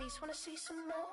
please wanna see some more?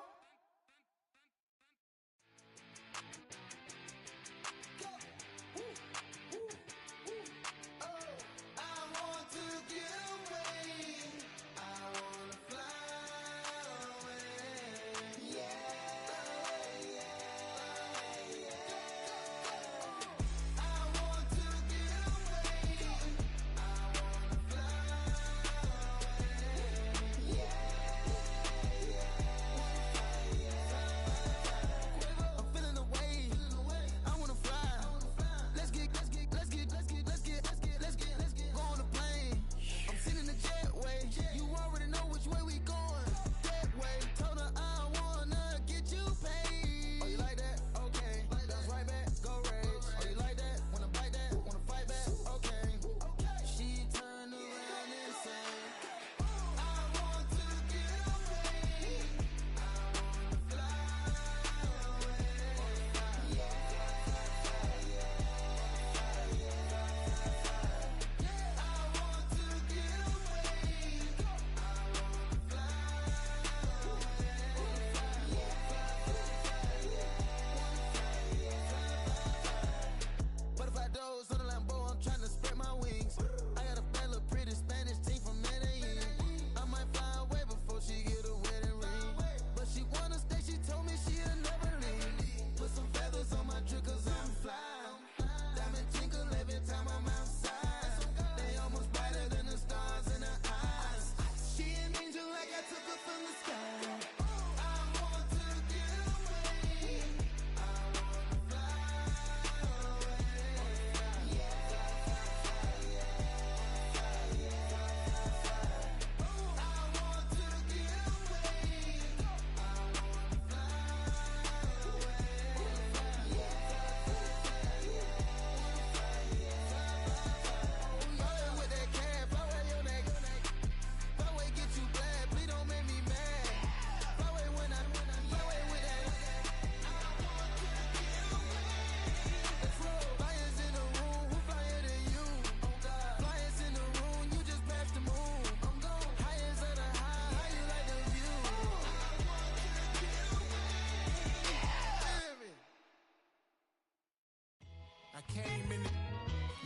I came in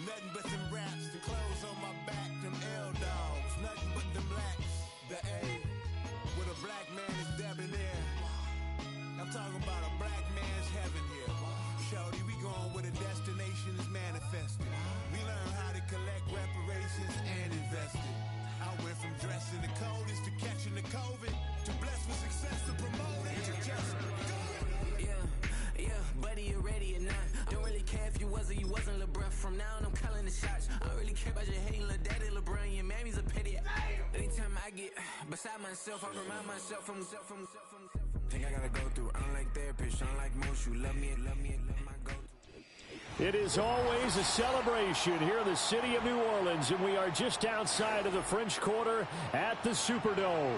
nothing but them raps, the clothes on my back, them L-dogs, nothing but them blacks. The A, with a black man is debonair. I'm talking about a black man's heaven here. Shorty, we going where the destination is manifested. We learn how to collect reparations and invest it. I went from dressing the coldest to catching the COVID, to blessed with success to promote it, to just go. Yeah, buddy, you ready or not? Don't really care if you was or you wasn't LeBron. From now on, I'm calling the shots. I don't really care about your hating little daddy LeBron. Your mammy's a pity. Anytime I get beside myself, I remind myself from. Think I gotta go through. I don't like therapists. I don't like most. You love me, love my go-to. It is always a celebration here in the city of New Orleans, and we are just outside of the French Quarter at the Superdome.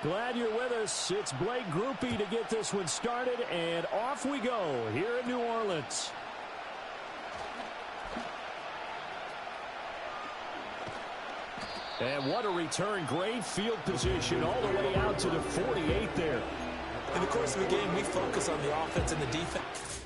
Glad you're with us. It's Blake Groupie to get this one started, and off we go here in New Orleans. And what a return. Great field position all the way out to the 48 there. In the course of the game, we focus on the offense and the defense.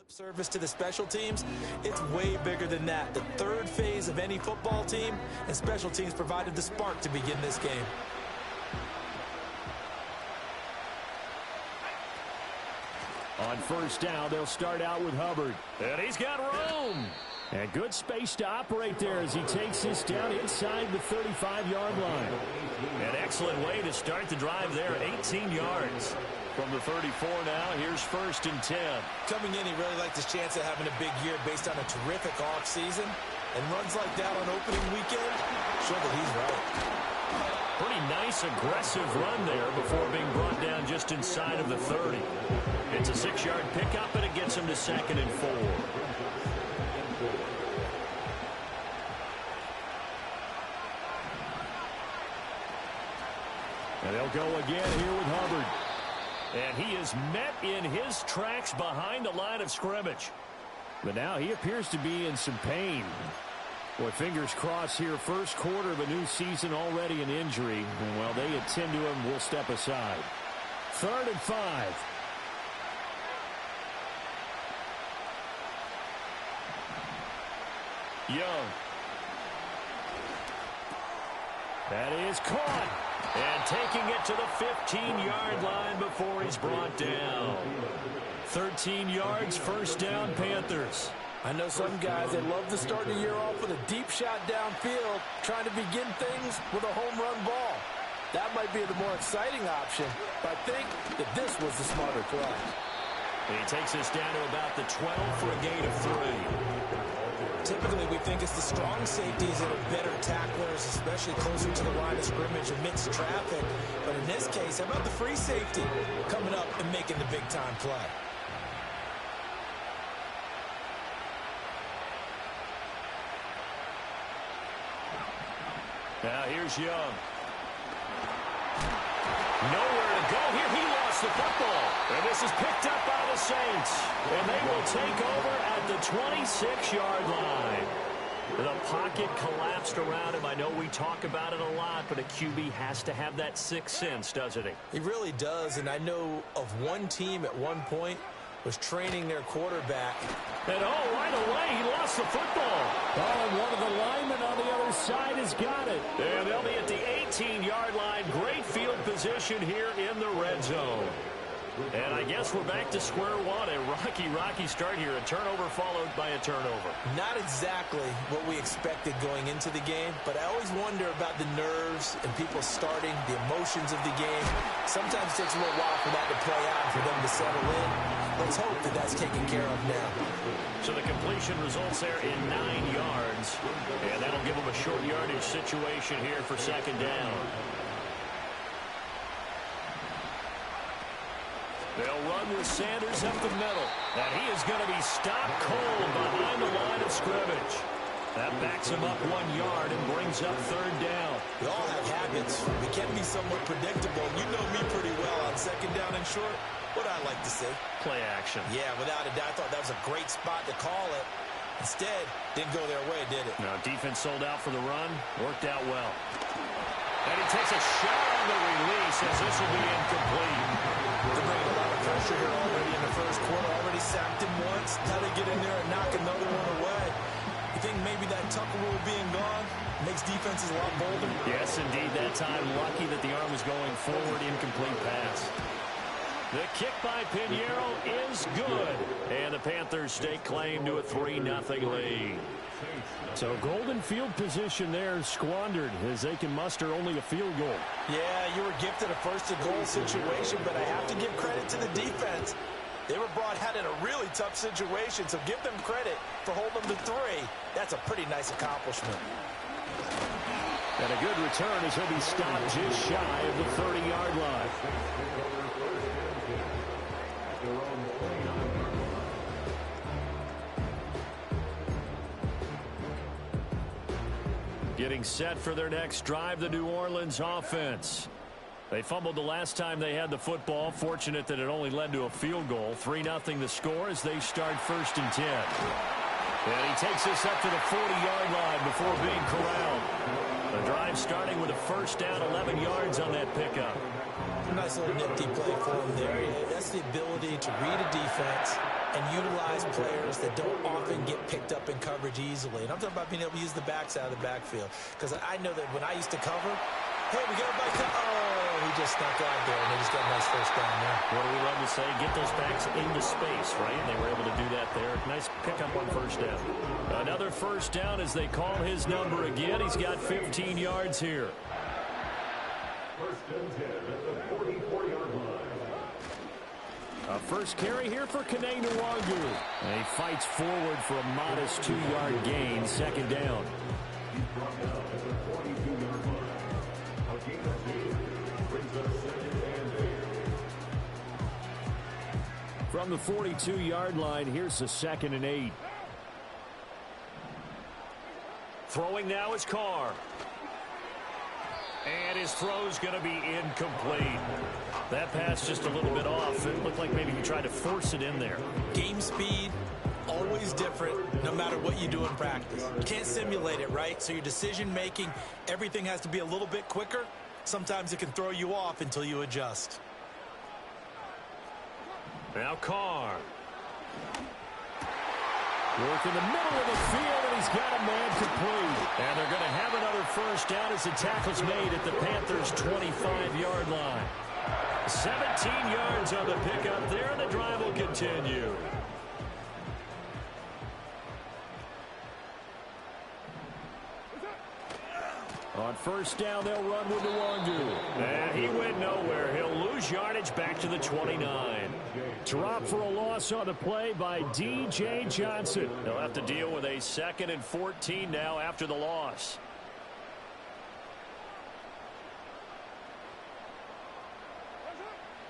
Service to the special teams, it's way bigger than that. The third phase of any football team, and special teams provided the spark to begin this game. On first down, they'll start out with Hubbard. And he's got room. And good space to operate there as he takes this down inside the 35-yard line. An excellent way to start the drive there, 18 yards. From the 34 now, here's 1st and 10. Coming in, he really liked his chance of having a big year based on a terrific offseason. And runs like that on opening weekend show that he's right. Pretty nice, aggressive run there before being brought down just inside of the 30. It's a 6-yard pickup, and it gets him to 2nd and 4. And they'll go again here with Hubbard. And he is met in his tracks behind the line of scrimmage. But now he appears to be in some pain. Boy, fingers crossed here. First quarter of a new season, already an injury. And while they attend to him, we'll step aside. 3rd and 5. Young. That is caught. And taking it to the 15-yard line before he's brought down. 13 yards, first down, Panthers. I know some guys, they love to start the year off with a deep shot downfield, trying to begin things with a home run ball. That might be the more exciting option, but I think that this was the smarter play. And he takes us down to about the 12 for a gain of 3. Typically, we think it's the strong safeties that are better tacklers, especially closer to the line of scrimmage amidst traffic. But in this case, how about the free safety coming up and making the big-time play? Now here's Young. Nowhere to go here. He lost the football. And this is picked up by the Saints. And they will take over at the 26-yard line. The pocket collapsed around him. I know we talk about it a lot, but a QB has to have that sixth sense, doesn't he? He really does. And I know of one team at one point was training their quarterback. And right away, he lost the football. Oh, and one of the linemen on the other side has got it. And they'll be at the 18-yard line. Great field position here in the red zone. And I guess we're back to square one. A rocky start here. A turnover followed by a turnover. Not exactly what we expected going into the game, but I always wonder about the nerves and people starting, the emotions of the game. Sometimes it takes a little while for that to play out, for them to settle in. Let's hope that that's taken care of now. So the completion results there in 9 yards. And that'll give them a short yardage situation here for second down. They'll run with Sanders up the middle. And he is going to be stopped cold behind the line of scrimmage. That backs him up 1 yard and brings up third down. We all have habits. We can be somewhat predictable. You know me pretty well on second down and short. What I like to say? Play action. Yeah, without a doubt. I thought that was a great spot to call it. Instead, didn't go their way, did it? No, defense sold out for the run. Worked out well. And he takes a shot on the release as this will be incomplete. They're bringing a lot of pressure here already in the first quarter. Already sacked him once. Now they get in there and knock another one away. You think maybe that Tucker rule being gone makes defenses a lot bolder? Yes, indeed. That time, lucky that the arm was going forward. Incomplete pass. The kick by Pinheiro is good. And the Panthers stake claim to a 3-0 lead. So golden field position there squandered as they can muster only a field goal. Yeah, you were gifted a first-and-goal situation, but I have to give credit to the defense. They were brought out in a really tough situation, so give them credit for holding them to 3. That's a pretty nice accomplishment. And a good return as he'll be stopped just shy of the 30-yard line. Getting set for their next drive, the New Orleans offense. They fumbled the last time they had the football. Fortunate that it only led to a field goal. 3-0 the score as they start 1st and 10. And he takes this up to the 40-yard line before being corralled. The drive starting with a first down, 11 yards on that pickup. Nice little nifty play for him there. That's the ability to read a defense and utilize players that don't often get picked up in coverage easily. And I'm talking about being able to use the backside of the backfield. Because I know that when I used to cover, hey, we got a back. Oh, he just snuck out there, and they just got a nice first down there. What do we love to say? Get those backs into space, right? And they were able to do that there. Nice pickup on first down. Another first down as they call his number again. He's got 15 yards here. First and 10 at the 44-yard line. A first carry here for Kene Nwangu. And he fights forward for a modest 2-yard gain, second down. He's brought down at the 42-yard line. A gain of 2 brings us second and 8. From the 42-yard line, here's the 2nd and 8. Throwing now is Carr. And his throw's going to be incomplete. That pass just a little bit off. It looked like maybe he tried to force it in there. Game speed, always different, no matter what you do in practice. You can't simulate it, right? So your decision-making, everything has to be a little bit quicker. Sometimes it can throw you off until you adjust. Now Carr. Work in the middle of the field, and he's got a man complete. And they're going to have another first down as the tackle's made at the Panthers' 25-yard line. 17 yards on the pickup there, and the drive will continue. On first down, they'll run with Nwangu. And he went nowhere. He'll lose yardage back to the 29. Drop for a loss on the play by D.J. Johnson. They'll have to deal with a 2nd and 14 now after the loss.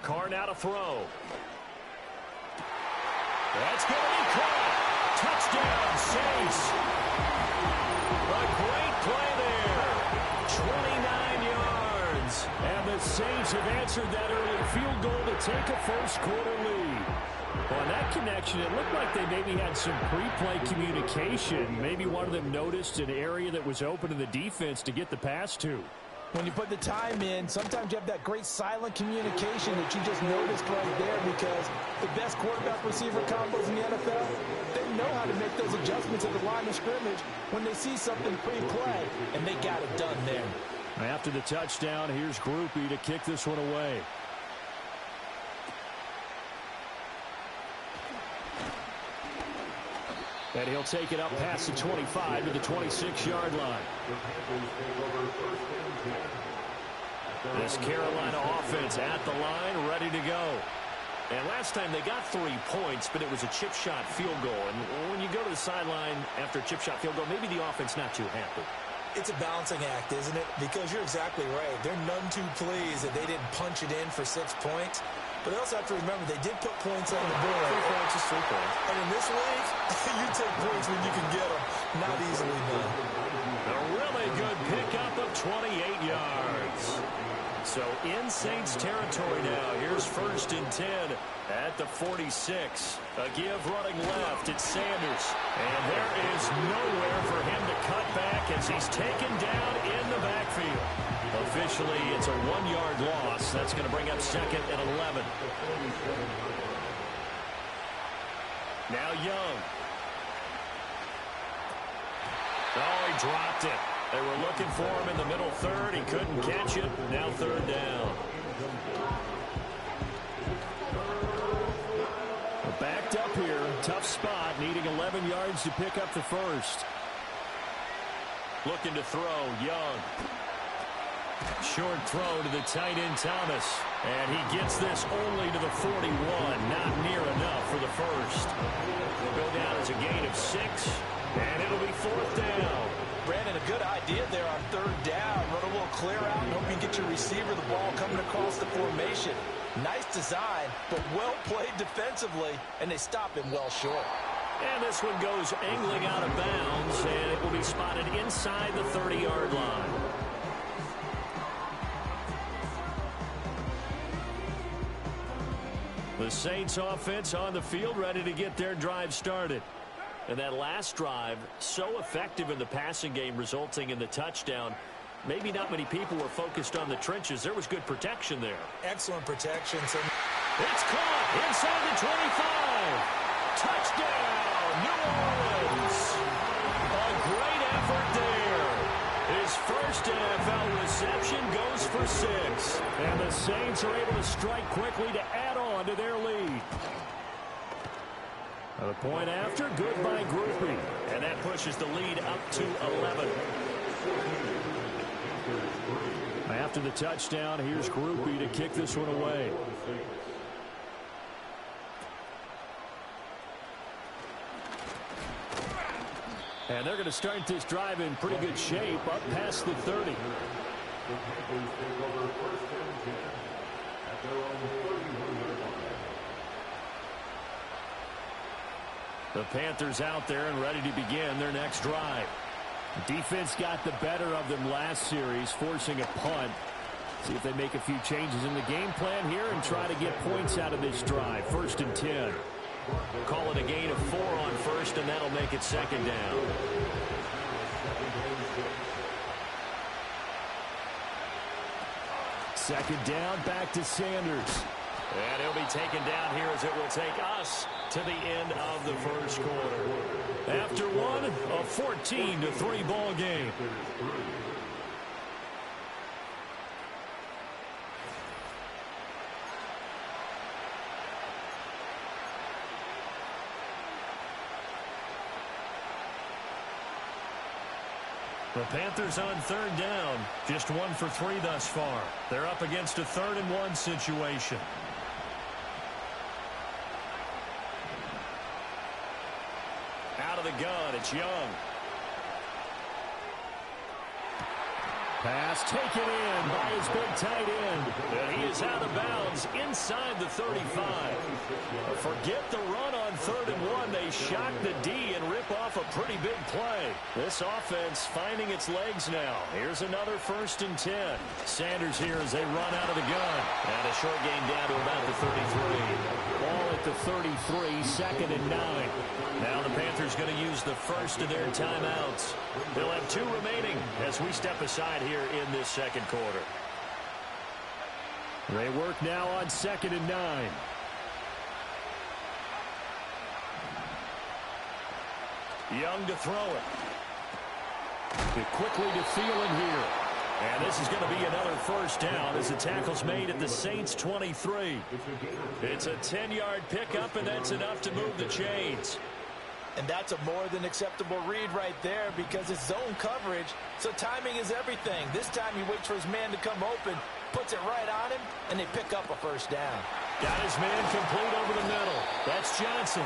Carr now to throw. That's going to be caught. Touchdown, Saints. A great play there. 29 yards. And the Saints have answered that early field goal to take a first-quarter lead. Well, on that connection, it looked like they maybe had some pre-play communication. Maybe one of them noticed an area that was open in the defense to get the pass to. When you put the time in, sometimes you have that great silent communication that you just noticed right there, because the best quarterback-receiver combos in the NFL, they know how to make those adjustments at the line of scrimmage when they see something pre-play, and they got it done there. After the touchdown, here's Groupie to kick this one away. And he'll take it up past the 25 to the 26-yard line. This Carolina offense at the line, ready to go. And last time they got 3 points, but it was a chip shot field goal. And when you go to the sideline after a chip shot field goal, maybe the offense not too happy. It's a balancing act, isn't it? Because you're exactly right. They're none too pleased that they didn't punch it in for 6 points. But they also have to remember they did put points on the board. 3 points is 3 points. And in this league, you take points when you can get them. Not easily done. A really good pickup of 28 yards. So in Saints territory now. Here's 1st and 10 at the 46. A give running left. It's Sanders. And there is nowhere for him to cut back as he's taken down in the backfield. Officially, it's a 1-yard loss. That's going to bring up 2nd and 11. Now Young. Oh, he dropped it. They were looking for him in the middle third. He couldn't catch it. Now 3rd down. Backed up here. Tough spot. Needing 11 yards to pick up the first. Looking to throw. Young. Short throw to the tight end Thomas. And he gets this only to the 41. Not near enough for the first. They'll go down as a gain of 6. And it'll be 4th down. Brandon, a good idea there on 3rd down. Run a little clear out and hope you get your receiver the ball coming across the formation. Nice design, but well played defensively, and they stop him well short. And this one goes angling out of bounds, and it will be spotted inside the 30-yard line. The Saints offense on the field, ready to get their drive started. And that last drive, so effective in the passing game, resulting in the touchdown. Maybe not many people were focused on the trenches. There was good protection there. Excellent protection. It's caught inside the 25. Touchdown, New Orleans. A great effort there. His first NFL reception goes for 6. And the Saints are able to strike quickly to add on to their lead. The point after, good by Groupie. And that pushes the lead up to 11. After the touchdown, here's Groupie to kick this one away. And they're going to start this drive in pretty good shape, up past the 30. The Panthers out there and ready to begin their next drive. Defense got the better of them last series, forcing a punt. See if they make a few changes in the game plan here and try to get points out of this drive. 1st and 10. Call it a gain of 4 on first, and that'll make it 2nd down. Second down, back to Sanders. And he'll be taken down here as it will take us to the end of the first quarter. After one, a 14-3 ball game. The Panthers on 3rd down, just 1 for 3 thus far. They're up against a 3rd and 1 situation. Out of the gun, it's Young. Pass taken in by his big tight end. And he is out of bounds inside the 35. Forget the run on 3rd and 1. They shock the D and rip off a pretty big play. This offense finding its legs now. Here's another 1st and 10. Sanders here as they run out of the gun. And a short gain down to about the 33. Ball at the 33, 2nd and 9. Now the Panthers going to use the first of their timeouts. They'll have 2 remaining as we step aside here in this second quarter. They work now on 2nd and 9. Young to throw it. Quickly to Thielen here. And this is going to be another 1st down as the tackle's made at the Saints 23. It's a 10-yard pickup, and that's enough to move the chains. And that's a more than acceptable read right there because it's zone coverage, so timing is everything. This time he waits for his man to come open, puts it right on him, and they pick up a 1st down. Got his man complete over the middle. That's Johnson.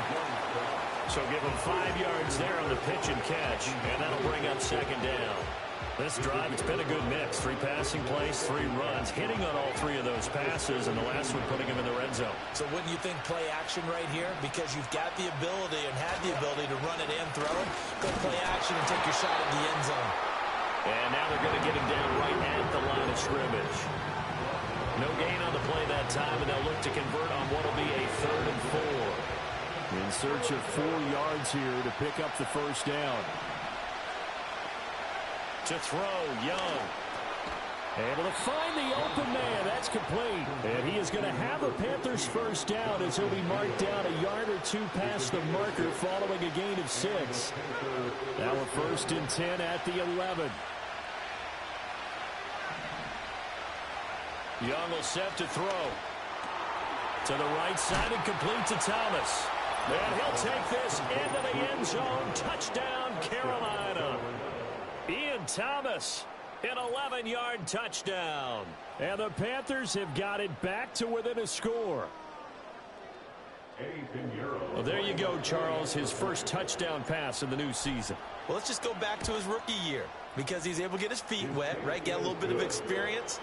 So give him 5 yards there on the pitch and catch, and that'll bring up 2nd down. This drive, it's been a good mix. 3 passing plays, 3 runs, hitting on all 3 of those passes, and the last one putting him in the red zone. So wouldn't you think play action right here? Because you've got the ability and had the ability to run it and throw it. Go play action and take your shot at the end zone. And now they're going to get him down right at the line of scrimmage. No gain on the play that time, and they'll look to convert on what will be a 3rd and 4. In search of 4 yards here to pick up the 1st down. To throw, Young. Able to find the open man. That's complete. And he is going to have a Panthers 1st down as he'll be marked down a yard or 2 past the marker following a gain of 6. Now a 1st and 10 at the 11. Young will set to throw. To the right side and complete to Thomas. And he'll take this into the end zone. Touchdown, Carolina. Ian Thomas, an 11-yard touchdown. And the Panthers have got it back to within a score. Well, there you go, Charles, his first touchdown pass in the new season. Well, let's just go back to his rookie year because he's able to get his feet wet, right? Get a little bit of experience.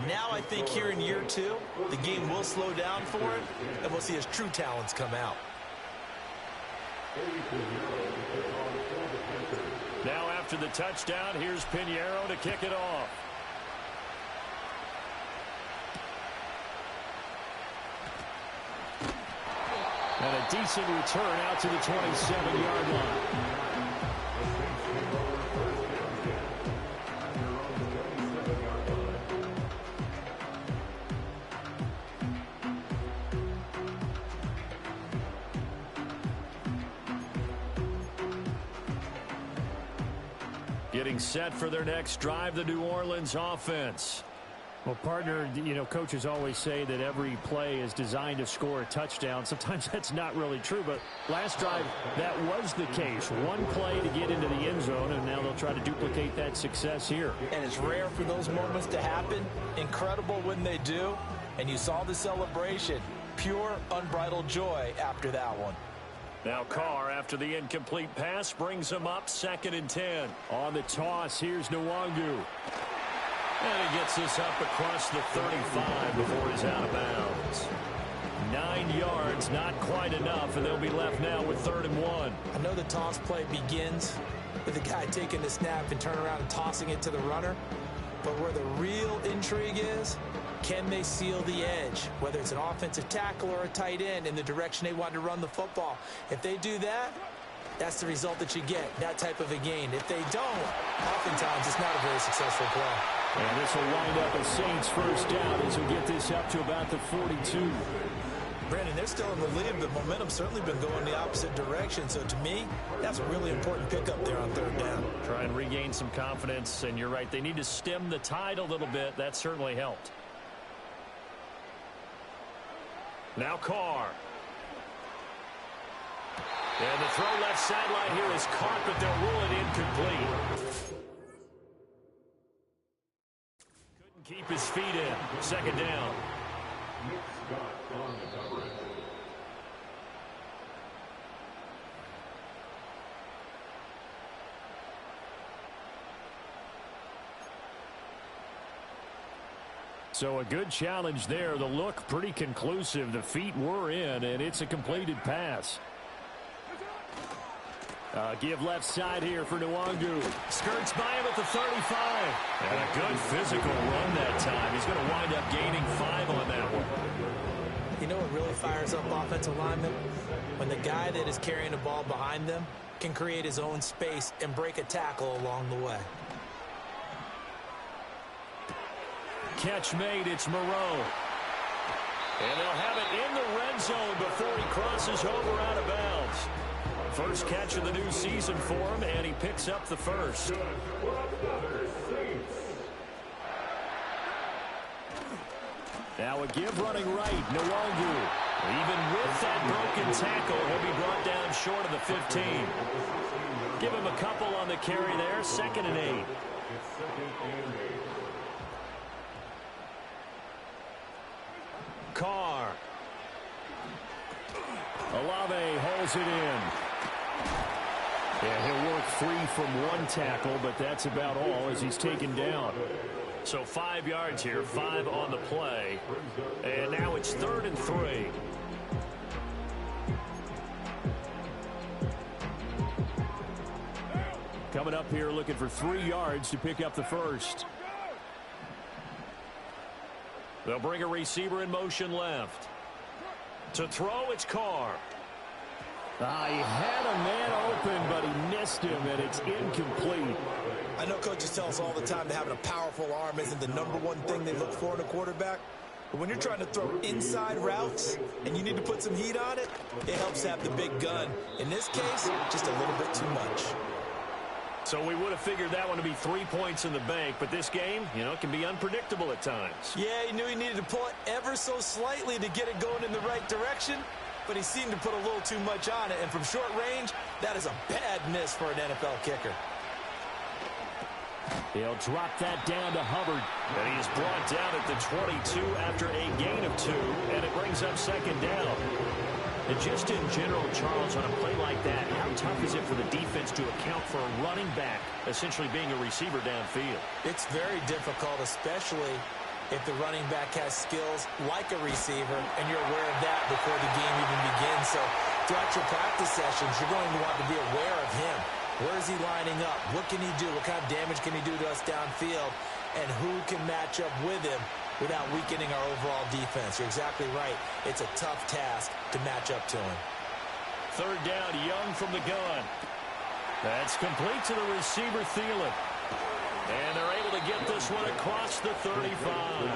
Now I think here in year 2, the game will slow down for him, and we'll see his true talents come out. Now after the touchdown, here's Pinheiro to kick it off. And a decent return out to the 27-yard line. Getting set for their next drive, the New Orleans offense. Well, partner, you know, coaches always say that every play is designed to score a touchdown. Sometimes that's not really true, but last drive, that was the case. One play to get into the end zone, and now they'll try to duplicate that success here. And it's rare for those moments to happen. Incredible when they do. And you saw the celebration. Pure, unbridled joy after that one. Now Carr, after the incomplete pass, brings him up 2nd and 10. On the toss, here's Nwangu. And he gets this up across the 35 before he's out of bounds. 9 yards, not quite enough, and they'll be left now with 3rd and 1. I know the toss play begins with the guy taking the snap and turning around and tossing it to the runner. But where the real intrigue is, can they seal the edge, whether it's an offensive tackle or a tight end, in the direction they want to run the football? If they do that, that's the result that you get, that type of a gain. If they don't, oftentimes it's not a very successful play. And this will wind up a Saints first down as we get this up to about the 42. Brandon, they're still in the lead, but momentum's certainly been going the opposite direction. So to me, that's a really important pickup there on 3rd down. Try and regain some confidence, and you're right, they need to stem the tide a little bit. That certainly helped. Now Carr. And the throw left sideline here is caught, but they'll rule it incomplete. Couldn't keep his feet in. 2nd down. So a good challenge there. The look pretty conclusive. The feet were in, and it's a completed pass. Give left side here for Nwangu. Skirts by him at the 35. And a good physical run that time. He's going to wind up gaining 5 on that one. You know what really fires up offensive linemen? When the guy that is carrying the ball behind them can create his own space and break a tackle along the way. Catch made, it's Moreau. And they'll have it in the red zone before he crosses over out of bounds. First catch of the new season for him, and he picks up the first. Now a give running right, Nwangu. Even with that broken tackle, he'll be brought down short of the 15. Give him a couple on the carry there, 2nd and 8. Carr. Olave holds it in. Yeah, he'll work 3 from 1 tackle, but that's about all as he's taken down. So 5 yards here, 5 on the play. And now it's 3rd and 3. Coming up here looking for 3 yards to pick up the first. They'll bring a receiver in motion left. To throw, it's Carr. He had a man open, but he missed him, and it's incomplete. I know coaches tell us all the time that having a powerful arm isn't the #1 thing they look for in a quarterback. But when you're trying to throw inside routes and you need to put some heat on it, it helps to have the big gun. In this case, just a little bit too much. So we would have figured that one to be 3 points in the bank, but this game, you know, can be unpredictable at times. Yeah, he knew he needed to pull it ever so slightly to get it going in the right direction, but he seemed to put a little too much on it, and from short range, that is a bad miss for an NFL kicker. He'll drop that down to Hubbard. And he is brought down at the 22 after a gain of 2, and it brings up 2nd down. And just in general, Charles, on a play like that, how tough is it for the defense to account for a running back essentially being a receiver downfield? It's very difficult, especially if the running back has skills like a receiver, and you're aware of that before the game even begins. So throughout your practice sessions, you're going to want to be aware of him. Where is he lining up? What can he do? What kind of damage can he do to us downfield? And who can match up with him without weakening our overall defense? You're exactly right. It's a tough task to match up to him. 3rd down, Young from the gun. That's complete to the receiver, Thielen. And they're able to get this one across the 35.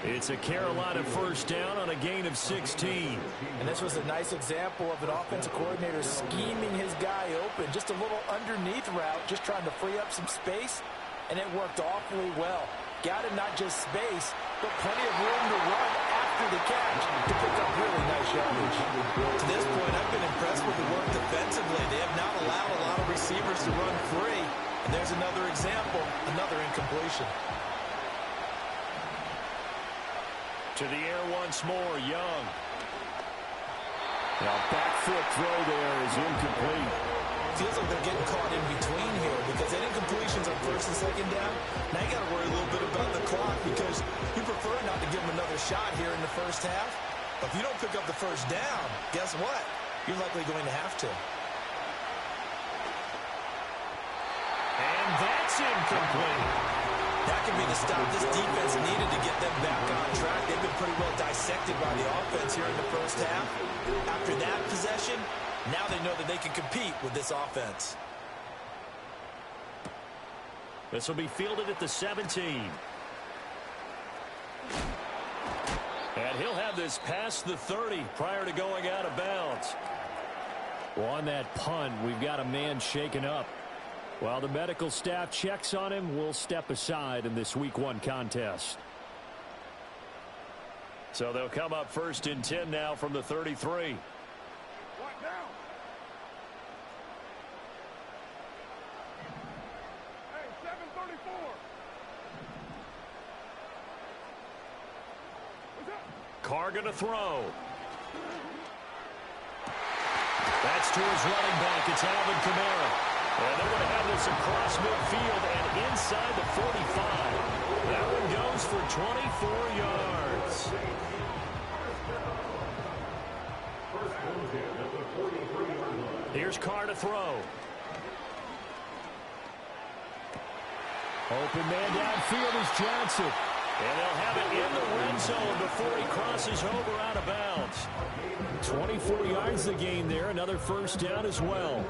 It's a Carolina first down on a gain of 16. And this was a nice example of an offensive coordinator scheming his guy open. Just a little underneath route, just trying to free up some space, and it worked awfully well. Got him not just space, but plenty of room to run after the catch to pick up really nice yardage. To this point, I've been impressed with the work defensively. They have not allowed a lot of receivers to run free. And there's another example, another incompletion. To the air once more, Young. Now back foot throw there is incomplete. Feels like they're getting caught in between here because they didn't completions on first and second down. Now you got to worry a little bit about the clock because you prefer not to give them another shot here in the first half. But if you don't pick up the first down, guess what? You're likely going to have to. And that's incomplete. That could be the stop this defense needed to get them back on track. They've been pretty well dissected by the offense here in the first half. After that possession, now they know that they can compete with this offense. This will be fielded at the 17. And he'll have this past the 30 prior to going out of bounds. Well, on that punt, we've got a man shaken up. While the medical staff checks on him, we'll step aside in this Week 1 contest. So they'll come up first and 10 now from the 33. Carr going to throw. That's to his running back. It's Alvin Kamara. And they're going to have this across midfield and inside the 45. That one goes for 24 yards. Here's Carr to throw. Open man downfield is Johnson. And they'll have it in the red zone before he crosses over out of bounds. 24 yards the gain there. Another first down as well.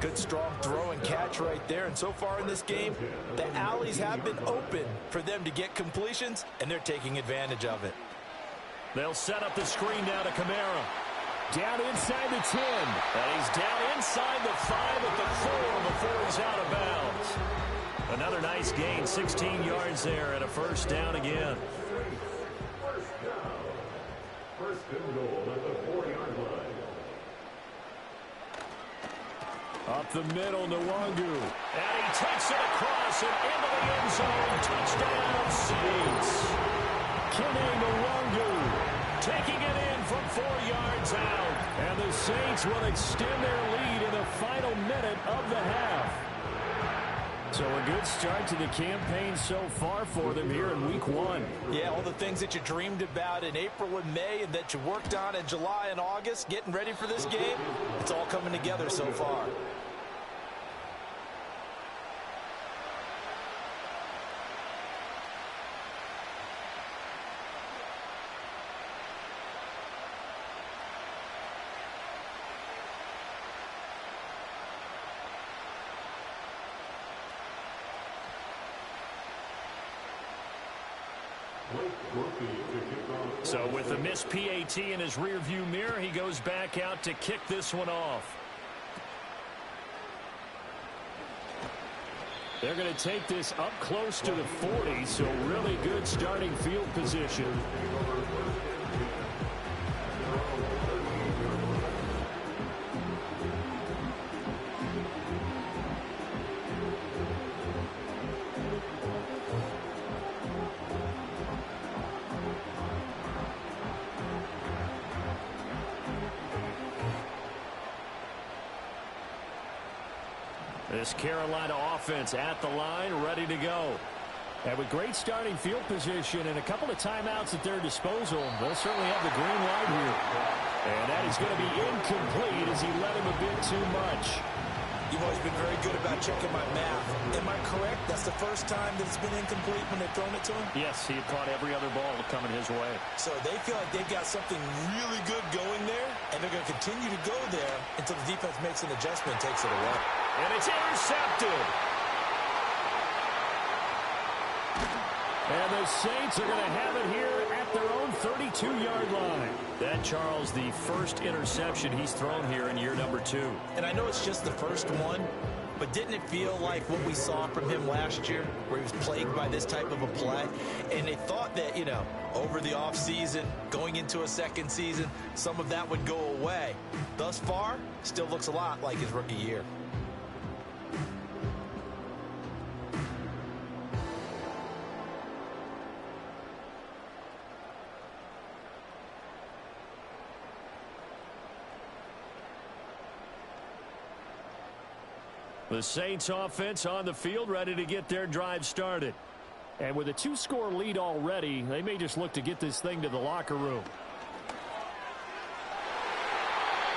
Good strong throw and catch right there. And so far in this game, the alleys have been open for them to get completions, and they're taking advantage of it. They'll set up the screen down to Kamara. Down inside the 10. And he's down inside the 5 at the 4 before he's out of bounds. Another nice gain, 16 yards there and a first down again. First and goal at the 4-yard line. Up the middle, Nwangu. And he takes it across and into the end zone. Touchdown, Saints. Kene Nwangu taking it in from 4 yards out. And the Saints will extend their lead in the final minute of the half. So a good start to the campaign so far for them here in Week 1. Yeah, all the things that you dreamed about in April and May and that you worked on in July and August, getting ready for this game, it's all coming together so far. So with a missed PAT in his rearview mirror, he goes back out to kick this one off. They're going to take this up close to the 40, so really good starting field position. This Carolina offense at the line, ready to go. And with great starting field position and a couple of timeouts at their disposal, they'll certainly have the green light here. And that is going to be incomplete as he let him a bit too much. You've always been very good about checking my math. Am I correct? That's the first time that it's been incomplete when they've thrown it to him? Yes, he had caught every other ball coming his way. So they feel like they've got something really good going there, and they're going to continue to go there until the defense makes an adjustment and takes it away. And it's intercepted. And the Saints are going to have it here at their own 32-yard line. That, Charles, the first interception he's thrown here in year number 2. And I know it's just the first one, but didn't it feel like what we saw from him last year, where he was plagued by this type of a play? And they thought that, you know, over the offseason, going into a second season, some of that would go away. Thus far, still looks a lot like his rookie year. The Saints offense on the field, ready to get their drive started. And with a 2-score lead already, they may just look to get this thing to the locker room.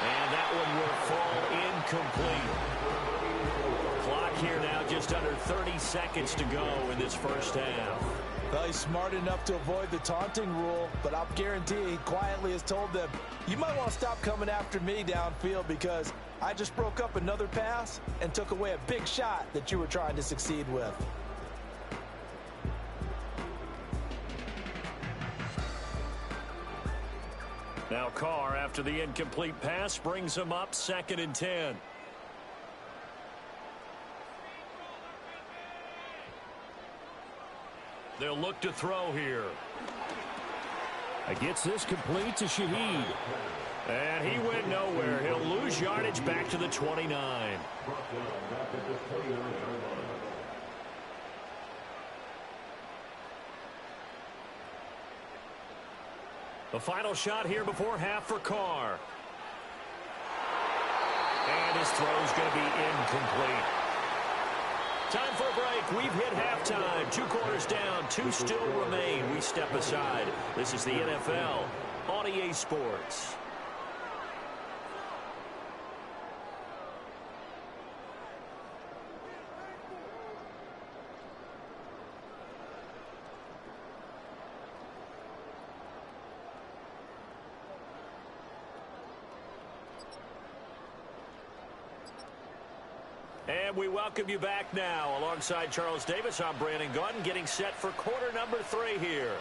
And that one will fall incomplete. Clock here now, just under 30 seconds to go in this first half. Well, he's smart enough to avoid the taunting rule, but I'll guarantee he quietly has told them, you might want to stop coming after me downfield because I just broke up another pass and took away a big shot that you were trying to succeed with. Now Carr, after the incomplete pass, brings him up 2nd and 10. They'll look to throw here. It gets this complete to Shaheed. And he went nowhere. He'll lose yardage back to the 29. The final shot here before half for Carr. And his throw's going to be incomplete. Time for a break. We've hit halftime. 2 quarters down. 2 still remain. We step aside. This is the NFL on EA Sports. And we welcome you back now. Alongside Charles Davis, I'm Brandon Gunn, getting set for quarter number 3 here.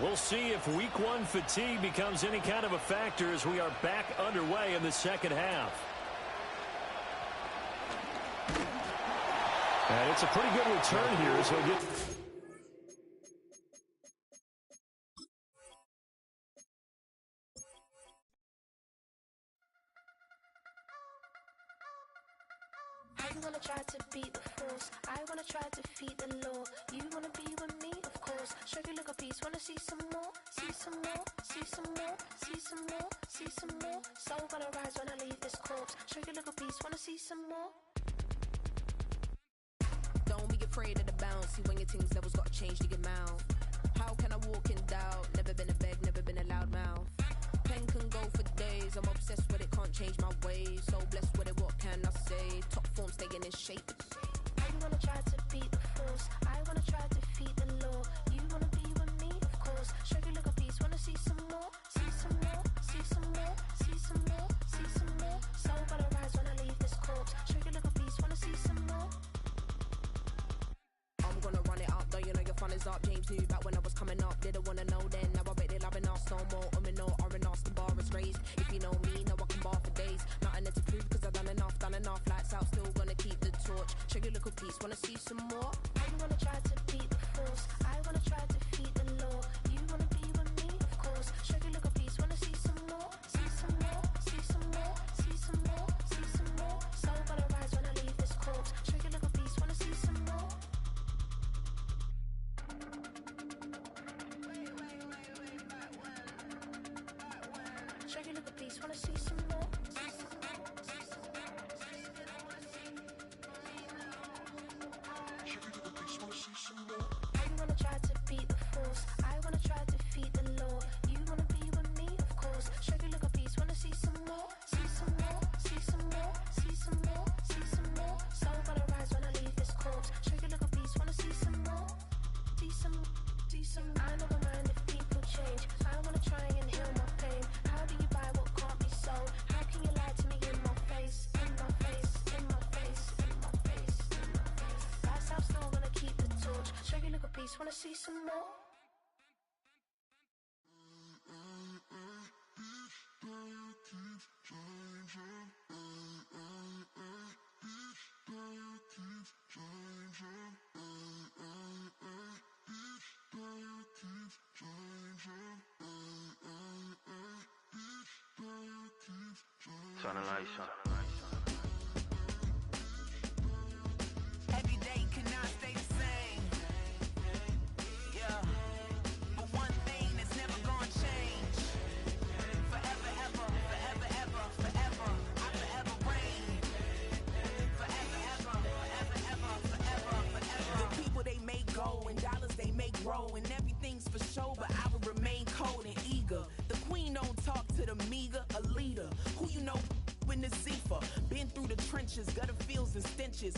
We'll see if week 1 fatigue becomes any kind of a factor as we are back underway in the second half. And it's a pretty good return here as he'll get... I wanna try to beat the force. I wanna try to defeat the law. You wanna be with me, of course. Show you look a piece. Wanna see some more? See some more? See some more? See some more? See some more? Soul gonna rise when I leave this corpse. Show you look a piece. Wanna see some more? Don't be afraid of the bounce. See when your things levels gotta change to get mouth. How can I walk in doubt? Never been a beg, never been a loud mouth. Pen can go for days. I'm obsessed with it, can't change my ways. So blessed with it, what can I say? Top form staying in shape. I wanna try to beat the force. I wanna try to defeat the law. You wanna be with me, of course. Show you look a piece. Wanna see some more? See some more? See some more? See some more? See some more? Soul gonna rise when I leave this corpse. Show you look a piece. Wanna see some more? I'm gonna run it up, though you know your fun is up. James knew back when I was coming up, didn't wanna know then. Now I bet they're loving us no more. No R&R's, the bar is raised. If you know me, now I can bar for days. Nothing there to prove, cause I've done enough. Lights out, still gonna keep the torch. Check your little piece, wanna see some more? I wanna try to beat the force. I wanna try to defeat the law. You wanna be with me, of course. Show you look a piece, wanna see some more? See some more? See some more? See some more? See some more? Soul gonna rise when I leave this corpse. Show you look a piece, wanna see some more? Show you look a piece, wanna see some more? I wanna try to beat the force. I wanna try to defeat the law. You wanna be with me, of course. Show you look a piece, wanna see some more? See some more? See some more? See some more? See some more? Soul gonna rise when I leave this corpse. Show you look a piece, wanna see some more? See some. I never mind if people change. I wanna try and heal piece, wanna see some more? Turn the lights on. Every day cannot stay the same. Yeah. But one thing that's never gonna change. Forever, ever, forever, ever, forever. I forever reign. Forever, ever, forever, ever, forever, forever. The people they make go and dollars they make grow and everything's for show, but I will remain cold and eager. The queen don't talk to the meager, a leader who you know in the Zephyr. Been through the trenches, gutter fields and stenches.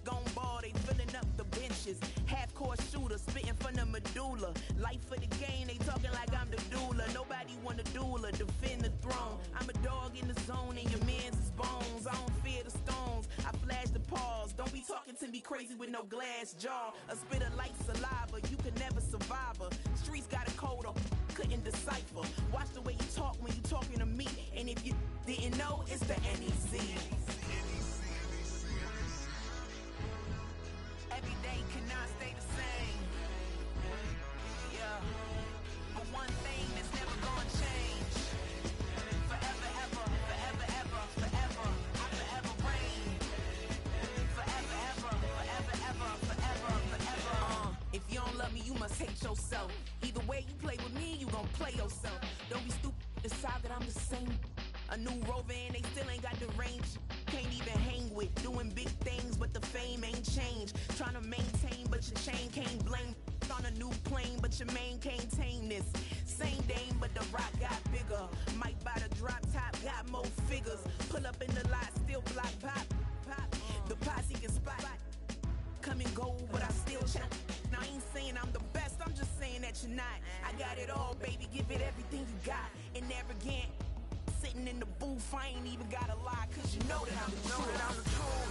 Gone ball, they filling up the benches. Half-court shooter, spitting from the medulla. Life for the game, they talking like I'm the doula. Nobody want a doula, defend the throne. I'm a dog in the zone and your man's is bones. I don't fear the stones, I flash the paws. Don't be talking to me crazy with no glass jaw. A spit of light saliva, you could never survive her. Streets got a code up, couldn't decipher. Watch the way you talk when you talking to me. And if you didn't know, it's the NEC. Every day cannot stay the same. Yeah. But one thing that's never gonna change. Forever, ever, forever, ever, forever. I forever reign. Forever, ever, forever, ever, forever, forever. If you don't love me, you must hate yourself. Either way you play with me, you gon' play yourself. Don't be stupid, decide that I'm the same. A new Rover and they still ain't got the range. Can't even hang with, doing big things, but the fame ain't changed. Trying to maintain, but your chain can't blame. On a new plane, but your main can't tame this. Same dame, but the rock got bigger. Might buy the drop top, got more figures. Pull up in the lot, still block pop. The posse can spot. Come and go, but I still check. Now I ain't saying I'm the best, I'm just saying that you're not. I got it all, baby, give it everything you got. And arrogant, sitting in the booth, I ain't even gotta lie, cause you know that I'm the truth.